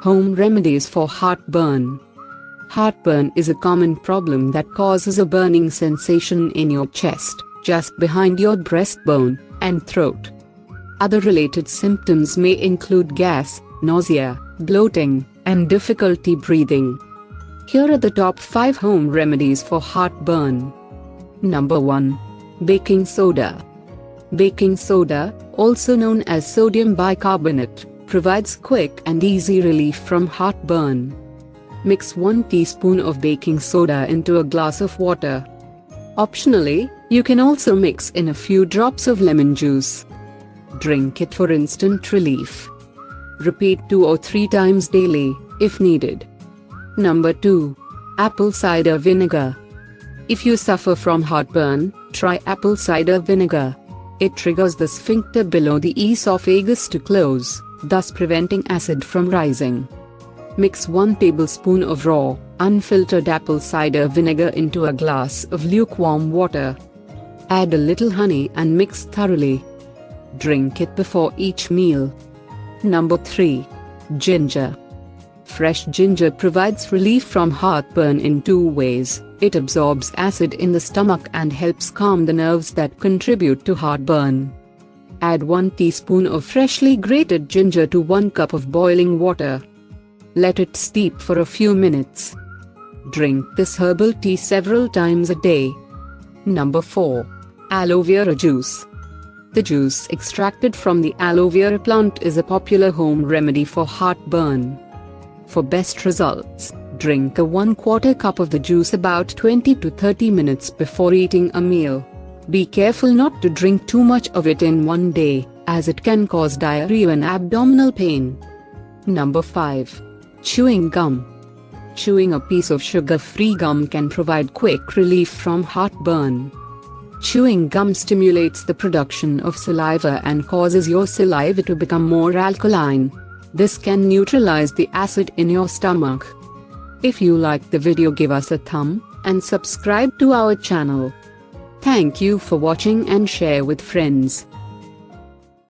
Home remedies for heartburn. Heartburn is a common problem that causes a burning sensation in your chest, just behind your breastbone, and throat. Other related symptoms may include gas, nausea, bloating, and difficulty breathing. Here are the top 5 home remedies for heartburn. Number 1. Baking soda. Baking soda, also known as sodium bicarbonate, provides quick and easy relief from heartburn. Mix 1 teaspoon of baking soda into a glass of water. Optionally, you can also mix in a few drops of lemon juice. Drink it for instant relief. Repeat 2 or 3 times daily, if needed. Number 2. Apple cider vinegar. If you suffer from heartburn, try apple cider vinegar. It triggers the sphincter below the esophagus to close, thus preventing acid from rising. Mix 1 tablespoon of raw, unfiltered apple cider vinegar into a glass of lukewarm water. Add a little honey and mix thoroughly. Drink it before each meal. Number 3. Ginger. Fresh ginger provides relief from heartburn in 2 ways. It absorbs acid in the stomach and helps calm the nerves that contribute to heartburn. Add 1 teaspoon of freshly grated ginger to 1 cup of boiling water. Let it steep for a few minutes. Drink this herbal tea several times a day. Number 4. Aloe vera juice. The juice extracted from the aloe vera plant is a popular home remedy for heartburn. For best results, drink a 1/4 cup of the juice about 20 to 30 minutes before eating a meal. Be careful not to drink too much of it in one day, as it can cause diarrhea and abdominal pain. Number 5. Chewing gum. Chewing a piece of sugar-free gum can provide quick relief from heartburn. Chewing gum stimulates the production of saliva and causes your saliva to become more alkaline. This can neutralize the acid in your stomach. If you liked the video, give us a thumb, and subscribe to our channel. Thank you for watching and share with friends.